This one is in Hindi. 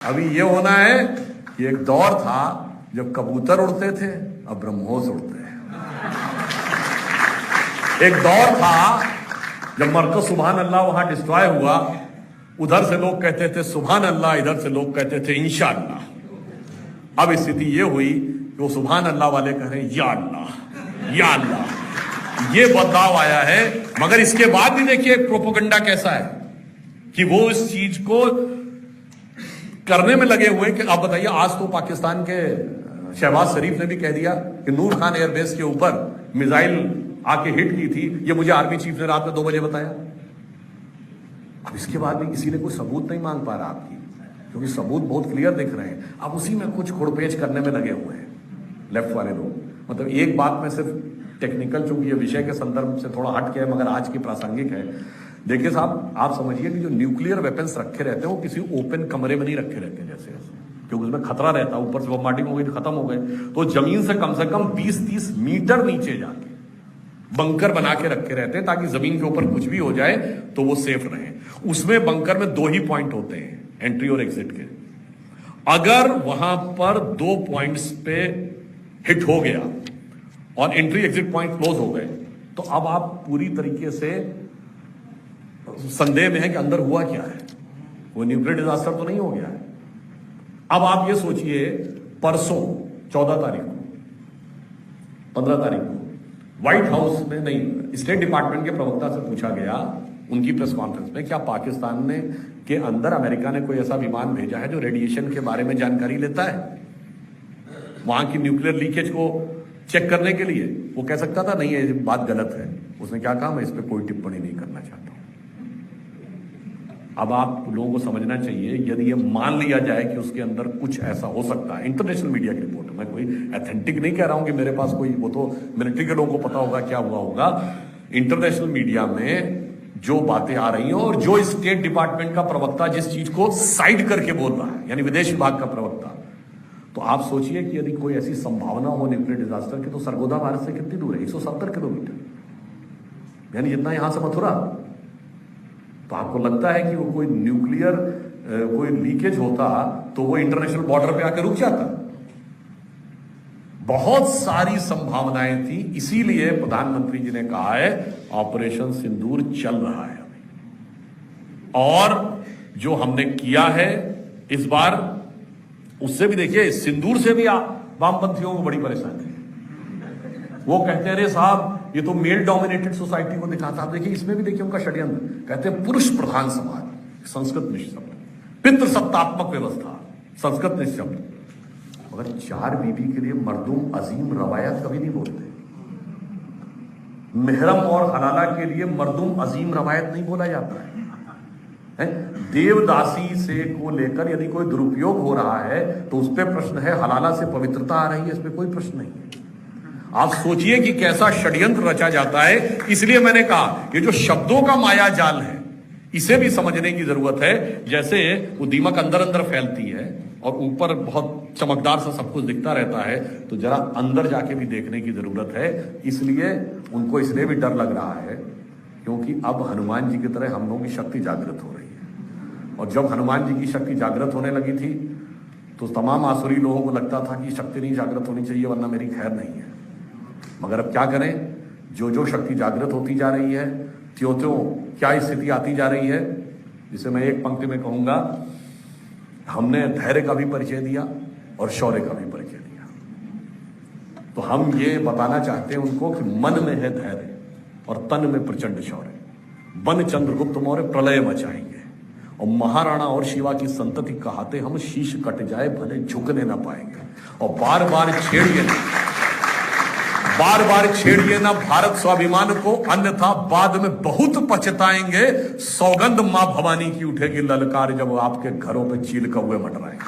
अभी ये होना है कि एक दौर था जब कबूतर उड़ते थे, अब ब्रह्मोस उड़ते हैं। एक दौर था जब मरकज सुभान अल्लाह वहां डिस्ट्रॉय हुआ, उधर से लोग कहते थे सुभान अल्लाह, इधर से लोग कहते थे इंशाअल्लाह। अब स्थिति ये हुई कि वो सुभान अल्लाह वाले कह रहे हैं या अल्लाह या अल्लाह। ये बदलाव आया है। मगर इसके बाद भी देखिए प्रोपोगंडा कैसा है कि वो इस चीज को करने में लगे हुए कि आप बताइए, आज तो पाकिस्तान के शहबाज शरीफ ने भी कह दिया कि नूर खान एयरबेस के ऊपर मिसाइल आके हिट की थी। ये मुझे आर्मी चीफ ने रात में 2 बजे बताया। अब इसके बाद भी किसी ने कोई सबूत नहीं मांग पा रहा आपकी, क्योंकि सबूत बहुत क्लियर दिख रहे हैं। अब उसी में कुछ खुड़पेच करने में लगे हुए हैं लेफ्ट वाले लोग। मतलब एक बात में सिर्फ टेक्निकल, चूंकि ये विषय के संदर्भ से थोड़ा हट के है मगर आज की प्रासंगिक है। देखिए साहब, आप समझिए कि जो न्यूक्लियर वेपन्स रखे रहते हैं वो किसी ओपन कमरे में नहीं रखे रहते, जैसे क्योंकि उसमें खतरा रहता है। ऊपर से बमबार्डिंग हो गई तो खत्म हो गए, तो जमीन से कम 20-30 मीटर नीचे जाके बंकर बना के रखे रहते हैं ताकि जमीन के ऊपर कुछ भी हो जाए तो वो सेफ रहे। उसमें बंकर में 2 ही पॉइंट होते हैं, एंट्री और एग्जिट के। अगर वहां पर 2 पॉइंट्स पे हिट हो गया और एंट्री एग्जिट पॉइंट क्लोज हो गए, तो अब आप पूरी तरीके से संदेह में है कि अंदर हुआ क्या है। वो न्यूक्लियर डिजास्टर तो नहीं हो गया है। अब आप ये सोचिए, परसों 14 तारीख को 15 तारीख को व्हाइट हाउस में नहीं, स्टेट डिपार्टमेंट के प्रवक्ता से पूछा गया उनकी प्रेस कॉन्फ्रेंस में, क्या पाकिस्तान ने के अंदर अमेरिका ने कोई ऐसा विमान भेजा है जो रेडिएशन के बारे में जानकारी लेता है वहां की न्यूक्लियर लीकेज को चेक करने के लिए। वो कह सकता था नहीं, ये बात गलत है। उसने क्या कहा, मैं इस पर कोई टिप्पणी नहीं करना चाहता हूं। अब आप लोगों को समझना चाहिए, यदि ये मान लिया जाए कि उसके अंदर कुछ ऐसा हो सकता है, इंटरनेशनल मीडिया की रिपोर्ट, मैं कोई अथेंटिक नहीं कह रहा हूं कि मेरे पास कोई, वो तो मिलिट्री के लोगों को पता होगा क्या हुआ होगा। इंटरनेशनल मीडिया में जो बातें आ रही हैं और जो स्टेट डिपार्टमेंट का प्रवक्ता जिस चीज को साइड करके बोल रहा है, यानी विदेश विभाग का प्रवक्ता, तो आप सोचिए कि यदि कोई ऐसी संभावना हो न्यूक्लियर डिजास्टर की, तो सरगोधा भारत से कितनी दूर है? 170 किलोमीटर, यानी जितना यहां से मथुरा। तो आपको लगता है कि वो कोई न्यूक्लियर कोई लीकेज होता तो वो इंटरनेशनल बॉर्डर पे आकर रुक जाता? बहुत सारी संभावनाएं थी, इसीलिए प्रधानमंत्री जी ने कहा है ऑपरेशन सिंदूर चल रहा है अभी। और जो हमने किया है इस बार, उससे भी देखिए, सिंदूर से भी वामपंथियों को बड़ी परेशानी है। वो कहते हैं अरे साहब ये तो मेल डोमिनेटेड सोसाइटी को दिखाता। आप देखिए इसमें भी देखिए उनका षड्यंत्र। कहते हैं पुरुष प्रधान समाज, संस्कृत निशब्द, पितृसत्तात्मक व्यवस्था, संस्कृत निशब्द। मगर 4 बीबी के लिए मर्दूम अजीम रवायत कभी नहीं बोलते। मेहरम और हलाला के लिए मर्दूम अजीम रवायत नहीं बोला जाता है। देवदासी से को लेकर यदि कोई दुरुपयोग हो रहा है तो उस पर प्रश्न है, हलाला से पवित्रता आ रही है, इस पर कोई प्रश्न नहीं है। आप सोचिए कि कैसा षड्यंत्र रचा जाता है। इसलिए मैंने कहा ये जो शब्दों का माया जाल है, इसे भी समझने की जरूरत है। जैसे वो दीमक अंदर अंदर फैलती है और ऊपर बहुत चमकदार सा सब कुछ दिखता रहता है, तो जरा अंदर जाके भी देखने की जरूरत है। इसलिए उनको इसलिए भी डर लग रहा है क्योंकि अब हनुमान जी की तरह हम लोगों की शक्ति जागृत हो रही है। और जब हनुमान जी की शक्ति जागृत होने लगी थी तो तमाम आसुरी लोगों को लगता था कि शक्ति नहीं जागृत होनी चाहिए वरना मेरी खैर नहीं है। मगर अब क्या करें, जो जो शक्ति जागृत होती जा रही है, त्यों त्यों क्या स्थिति आती जा रही है, जिसे मैं एक पंक्ति में कहूंगा, हमने धैर्य का भी परिचय दिया और शौर्य का भी परिचय दिया। तो हम ये बताना चाहते हैं उनको कि मन में है धैर्य और तन में प्रचंड शौर्य। बन चंद्रगुप्त मौर्य प्रलय मचाएंगे और महाराणा और शिवा की संतति कहाते हम शीश कट जाए भले झुकने ना पाएंगे। और बार बार छेड़िए ना भारत स्वाभिमान को, अन्यथा बाद में बहुत पछताएंगे। सौगंध मां भवानी की उठेगी ललकार जब आपके घरों पे चील कौवे मंडराएंगे।